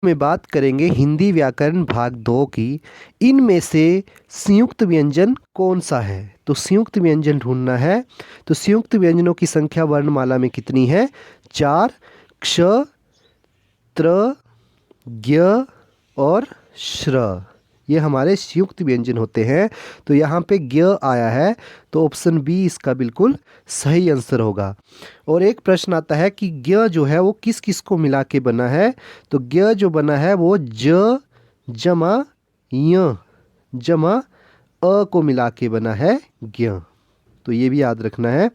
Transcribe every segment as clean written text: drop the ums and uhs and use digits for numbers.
में बात करेंगे हिंदी व्याकरण भाग 2 की। इनमें से संयुक्त व्यंजन कौन सा है? तो संयुक्त व्यंजन ढूंढना है। तो संयुक्त व्यंजनों की संख्या वर्णमाला में कितनी है? 4। क्ष, त्र, ज्ञ और श्र, ये हमारे संयुक्त व्यंजन होते हैं। तो यहाँ पे ज्ञ आया है, तो ऑप्शन बी इसका बिल्कुल सही आंसर होगा। और एक प्रश्न आता है कि ज्ञ जो है वो किस किस को मिला के बना है? तो ज्ञ जो बना है वो ज जमा य जमा अ को मिला के बना है ज्ञ। तो ये भी याद रखना है।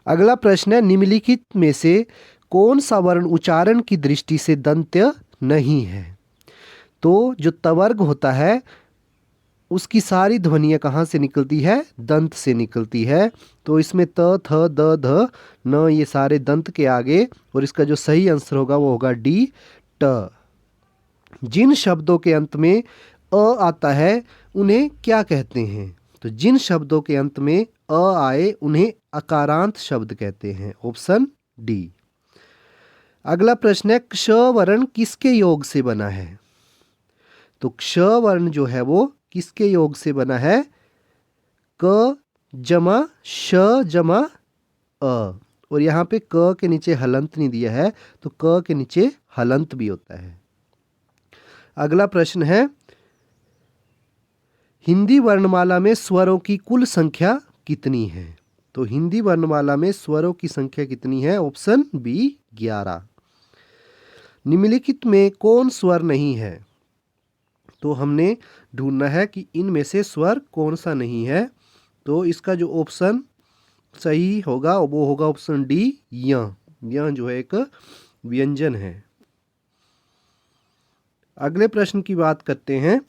अगला प्रश्न है, निम्नलिखित में से कौन सा वर्ण उच्चारण की दृष्टि से दंत्य नहीं है? तो जो तवर्ग होता है उसकी सारी ध्वनियाँ कहाँ से निकलती है? दंत से निकलती है। तो इसमें त, थ, द, ध, न, ये सारे दंत के आगे, और इसका जो सही आंसर होगा वो होगा डी, ट। जिन शब्दों के अंत में अ आता है उन्हें क्या कहते हैं? तो जिन शब्दों के अंत में अ आए उन्हें अकारांत शब्द कहते हैं। Option D. अगला प्रश्न है, क्ष वर्ण किसके योग से बना है? तो क्ष वर्ण जो है वो किसके योग से बना है? क जमा श जमा अ, और यहाँ पे क के नीचे हलंत नहीं दिया है, तो क के नीचे हलंत भी होता है। अगला प्रश्न है, हिंदी वर्णमाला में स्वरों की कुल संख्या कितनी है? तो हिंदी वर्णमाला में स्वरों की संख्या कितनी है? Option B 11। निम्नलिखित में कौन स्वर नहीं है? तो हमने ढूंढना है कि इनमें से स्वर कौन सा नहीं है। तो इसका जो ऑप्शन सही होगा वो होगा ऑप्शन डी, य। य जो है एक व्यंजन है। अगले प्रश्न की बात करते हैं।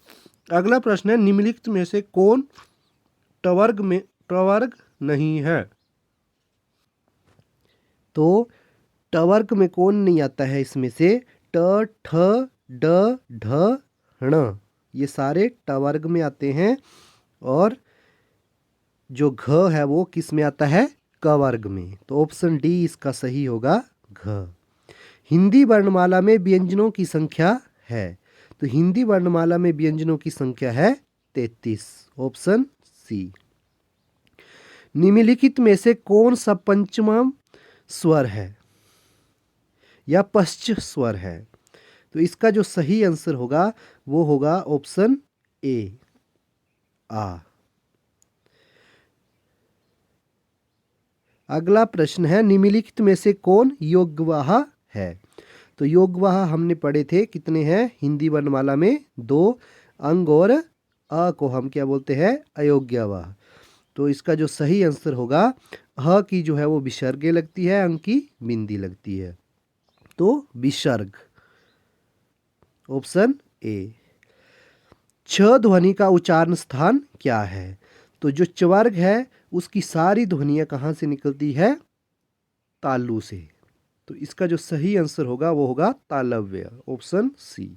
अगला प्रश्न है, निम्नलिखित में से कौन टवर्ग नहीं है? तो टवर्ग में कौन नहीं आता है इसमें से? ट, ठ, ड, ढ, ण, ये सारे टवर्ग में आते हैं। और जो घ है वो किस में आता है? क वर्ग में। तो ऑप्शन डी इसका सही होगा, घ। हिंदी वर्णमाला में व्यंजनों की संख्या है? तो हिंदी वर्णमाला में व्यंजनों की संख्या है 33। Option C. निम्नलिखित में से कौन सा पंचम स्वर है या पश्च स्वर है? तो इसका जो सही आंसर होगा वो होगा ऑप्शन ए, आ। अगला प्रश्न है, निम्नलिखित में से कौन योग्यवाह है? तो योग्यवाह हमने पढ़े थे, कितने हैं हिंदी वर्णमाला में? 2 अंग, और अ को हम क्या बोलते हैं? अयोग्यवाह। तो इसका जो सही आंसर होगा, ह की जो है वो विसर्गे लगती है, अंग की बिंदी लगती है, तो विसर्ग। Option A. छ ध्वनि का उच्चारण स्थान क्या है? तो जो चवर्ग है उसकी सारी ध्वनियाँ कहाँ से निकलती है? तालु से। तो इसका जो सही आंसर होगा वो होगा तालव्य। Option C.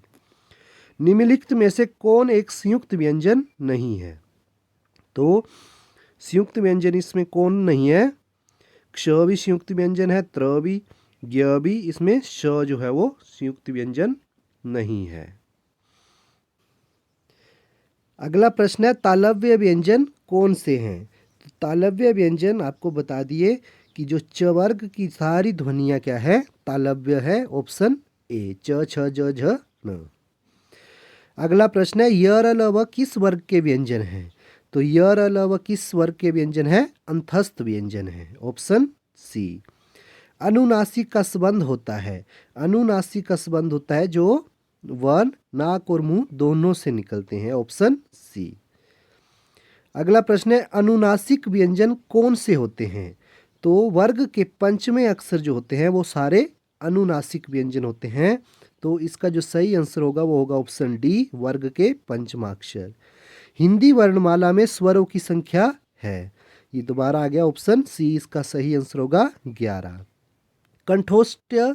निम्नलिखित में से कौन एक संयुक्त व्यंजन नहीं है? तो संयुक्त व्यंजन इसमें कौन नहीं है? क्ष भी संयुक्त व्यंजन है, त्र भी, ज्ञ भी, इसमें श जो है वो संयुक्त व्यंजन नहीं है। अगला प्रश्न है, तालव्य व्यंजन कौन से हैं? तो तालव्य व्यंजन आपको बता दिए कि जो च वर्ग की सारी ध्वनियाँ क्या है? तालव्य है। ऑप्शन ए, च, छ, ज, झ, न। अगला प्रश्न है, य, र, ल, व किस वर्ग के व्यंजन हैं? तो य, र, ल, व किस वर्ग के व्यंजन है? अंतस्थ व्यंजन है। Option C. अनुनासिक का संबंध होता है? अनुनासिक का संबंध होता है जो वर्ण नाक और मुंह दोनों से निकलते हैं। Option C. अगला प्रश्न है, अनुनासिक व्यंजन कौन से होते हैं? तो वर्ग के पंचमें अक्षर जो होते हैं वो सारे अनुनासिक व्यंजन होते हैं। तो इसका जो सही आंसर होगा वो होगा ऑप्शन डी, वर्ग के पंचमाक्षर। हिंदी वर्णमाला में स्वरों की संख्या है? ये दोबारा आ गया ऑप्शन सी, इसका सही आंसर होगा 11। कंठोष्ठ्य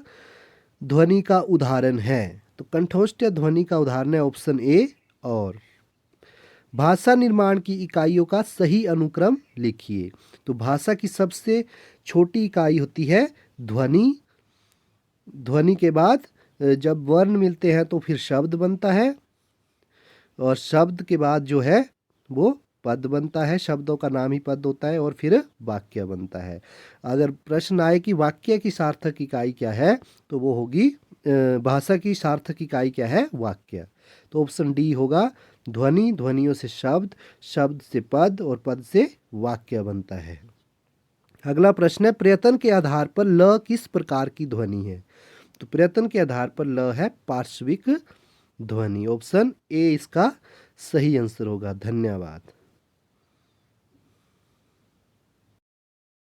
ध्वनि का उदाहरण है? तो कंठोष्ठ्य ध्वनि का उदाहरण है ऑप्शन ए, और। भाषा निर्माण की इकाइयों का सही अनुक्रम लिखिए। तो भाषा की सबसे छोटी इकाई होती है ध्वनि, ध्वनि के बाद जब वर्ण मिलते हैं तो फिर शब्द बनता है, और शब्द के बाद जो है वो पद बनता है, शब्दों का नाम ही पद होता है, और फिर वाक्य बनता है। अगर प्रश्न आए कि वाक्य की सार्थक इकाई क्या है, तो वो होगी भाषा की सार्थक इकाई क्या है, वाक्य। तो ऑप्शन डी होगा ध्वनि, ध्वनियों से शब्द, शब्द से पद, और पद से वाक्य बनता है। अगला प्रश्न है, प्रयत्न के आधार पर ल किस प्रकार की ध्वनि है? तो प्रयत्न के आधार पर ल है पार्श्विक ध्वनि। ऑप्शन ए इसका सही आंसर होगा। धन्यवाद।